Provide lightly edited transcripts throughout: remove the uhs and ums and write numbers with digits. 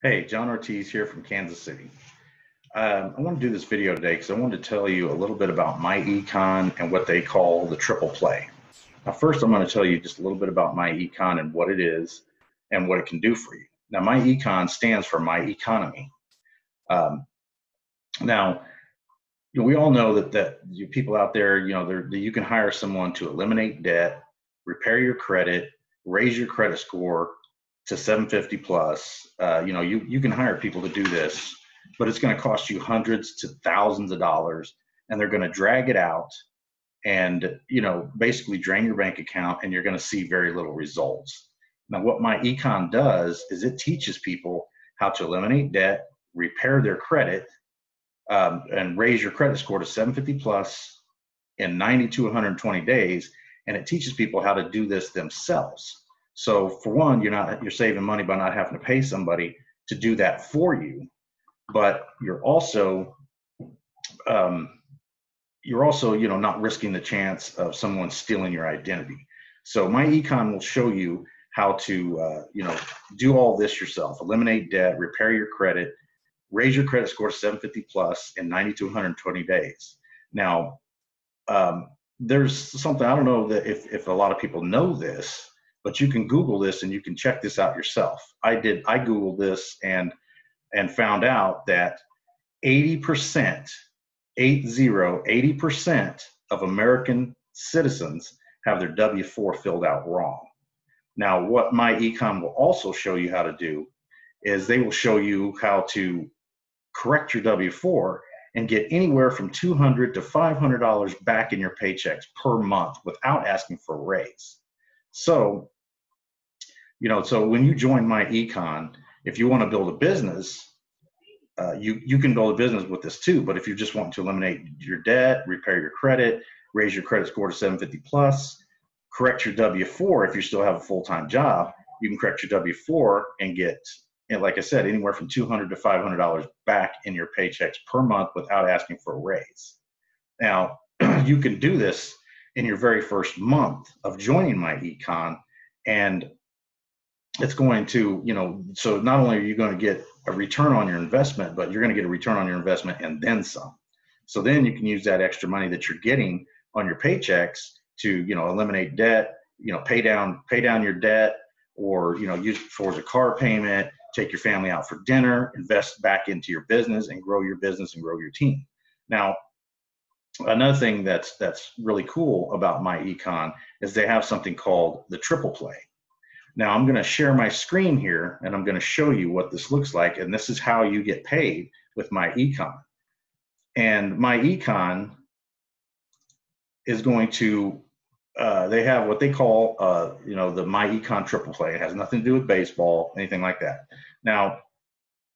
Hey, John Ortiz here from Kansas City. I want to do this video today because I wanted to tell you a little bit about MyEcon and what they call the triple play. Now, first, I'm going to tell you just a little bit about MyEcon and what it is and what it can do for you. Now, MyEcon stands for My Economy. Now, we all know that you people out there, you can hire someone to eliminate debt, repair your credit, raise your credit score to 750 plus. You can hire people to do this, but it's going to cost you hundreds to thousands of dollars, and they're going to drag it out and basically drain your bank account, and you're going to see very little results. Now, what MyEcon does is it teaches people how to eliminate debt, repair their credit, and raise your credit score to 750 plus in 90 to 120 days. And it teaches people how to do this themselves. So for one, you're saving money by not having to pay somebody to do that for you, but you're also not risking the chance of someone stealing your identity. So MyEcon will show you how to do all this yourself: eliminate debt, repair your credit, raise your credit score to 750 plus in 90 to 120 days. Now, there's something, I don't know that if a lot of people know this, but you can Google this and you can check this out yourself. I Googled this and found out that 80% of American citizens have their W-4 filled out wrong. Now, what MyEcon will also show you how to do is they will show you how to correct your W-4 and get anywhere from $200 to $500 back in your paychecks per month without asking for a raise. So, so when you join MyEcon, if you want to build a business, you can build a business with this too. But if you just want to eliminate your debt, repair your credit, raise your credit score to 750 plus, correct your W-4, if you still have a full-time job, you can correct your W-4 and get, like I said, anywhere from $200 to $500 back in your paychecks per month without asking for a raise. Now, you can do this in your very first month of joining MyEcon, and it's going to, so not only are you going to get a return on your investment, but you're going to get a return on your investment and then some. So then you can use that extra money that you're getting on your paychecks to, eliminate debt, pay down your debt, or, use it towards a car payment, take your family out for dinner, invest back into your business and grow your business and grow your team. Now, another thing that's really cool about MyEcon is they have something called the triple play. Now, I'm going to share my screen here and I'm going to show you what this looks like. And this is how you get paid with MyEcon. And MyEcon is going to, they have what they call, the MyEcon triple play. It has nothing to do with baseball, anything like that. Now,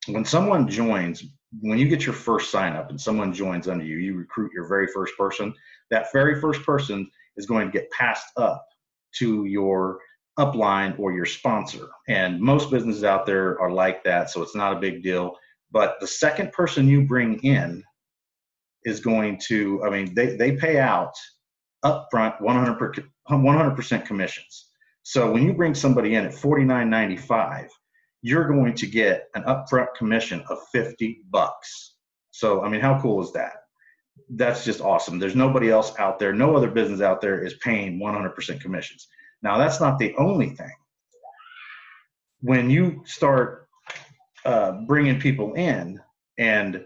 when someone joins, when you get your first sign up and someone joins under you, you recruit your very first person. That very first person is going to get passed up to your upline or your sponsor. And most businesses out there are like that, so it's not a big deal. But the second person you bring in is going to, they pay out upfront 100% commissions. So when you bring somebody in at $49.95, you're going to get an upfront commission of $50. So, how cool is that? That's just awesome. There's nobody else out there, no other business out there is paying 100% commissions. Now, that's not the only thing. When you start bringing people in, and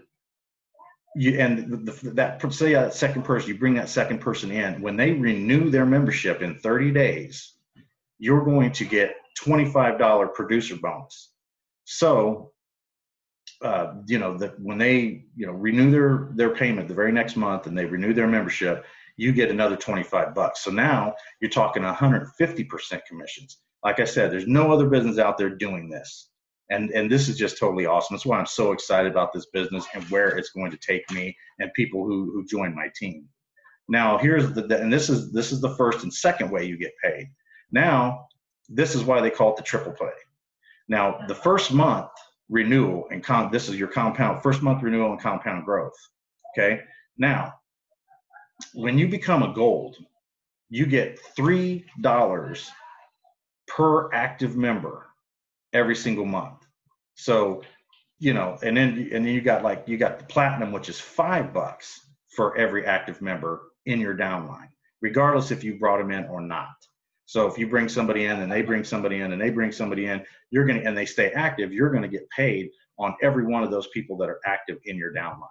that second person, you bring that second person in, when they renew their membership in 30 days, you're going to get $25 producer bonus. So, that when they, renew their payment the very next month and they renew their membership, you get another $25. So now you're talking 150% commissions. Like I said, there's no other business out there doing this. And this is just totally awesome. That's why I'm so excited about this business and where it's going to take me and people who join my team. Now, here's and this is the first and second way you get paid. Now, this is why they call it the triple play. Now, the first month renewal and this is your first month renewal and compound growth. Okay. Now, when you become a gold, you get $3 per active member every single month. So, you know, and then you got the platinum, which is $5 for every active member in your downline, regardless if you brought them in or not. So if you bring somebody in and they bring somebody in and they bring somebody in, and they stay active, you're gonna get paid on every one of those people that are active in your downline.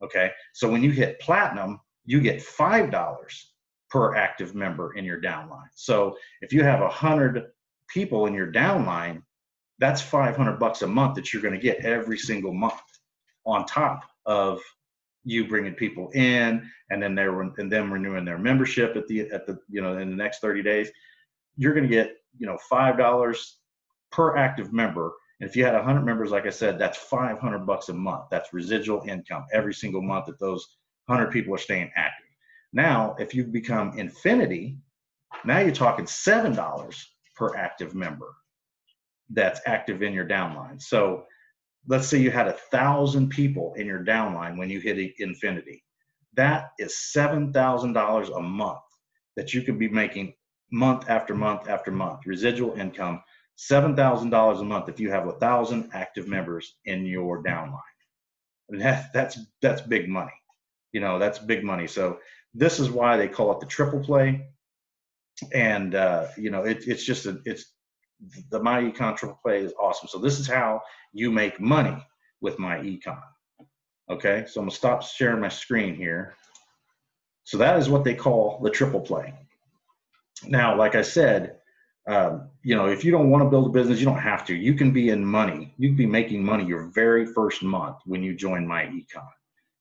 Okay, so when you hit platinum, you get $5 per active member in your downline. So if you have 100 people in your downline, that's $500 a month that you're going to get every single month, on top of you bringing people in, and then them renewing their membership at the you know, in the next 30 days. You're going to get, you know, $5 per active member. And if you had 100 members, like I said, that's $500 a month. That's residual income every single month that those 100 people are staying active. Now, if you become Infinity, now you're talking $7 per active member that's active in your downline. So let's say you had 1,000 people in your downline when you hit Infinity. That is $7,000 a month that you could be making month after month after month. Residual income, $7,000 a month if you have 1,000 active members in your downline. I mean, that's big money. You know, that's big money. So this is why they call it the triple play. And you know, it's just the MyEcon triple play is awesome. So this is how you make money with MyEcon. Okay, so I'm gonna stop sharing my screen here. So that is what they call the triple play. Now, like I said, you know, if you don't want to build a business, you don't have to. You can be in money. You can be making money your very first month when you join MyEcon.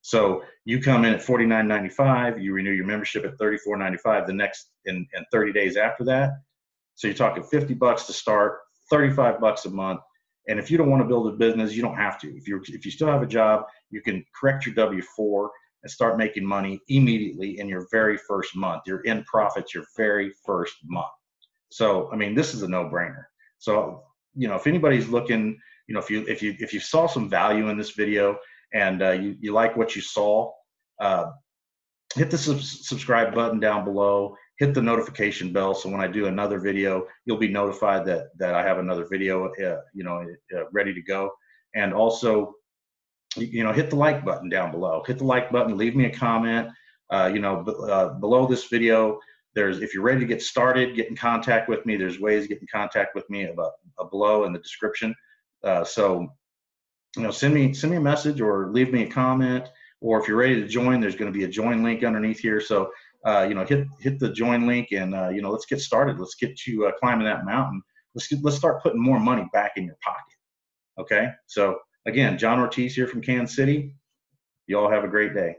So you come in at $49.95, you renew your membership at $34.95 the next in 30 days after that. So you're talking $50 to start, $35 a month. And if you don't want to build a business, you don't have to. If you still have a job, you can correct your W-4 and start making money immediately in your very first month. You're in profits your very first month. So I mean, this is a no-brainer. So, you know, if anybody's looking, you know, if you saw some value in this video and you like what you saw, hit the subscribe button down below. Hit the notification bell, so when I do another video, you'll be notified that I have another video, you know, ready to go. And also, you know, hit the like button down below. Hit the like button. Leave me a comment. You know, below this video, if you're ready to get started, get in contact with me. There's ways to get in contact with me below in the description. So, you know, send me a message or leave me a comment. Or if you're ready to join, there's going to be a join link underneath here. So, you know, hit the join link, and you know, let's get started. Let's get you climbing that mountain. Let's start putting more money back in your pocket. Okay. So again, John Ortiz here from Kansas City. You all have a great day.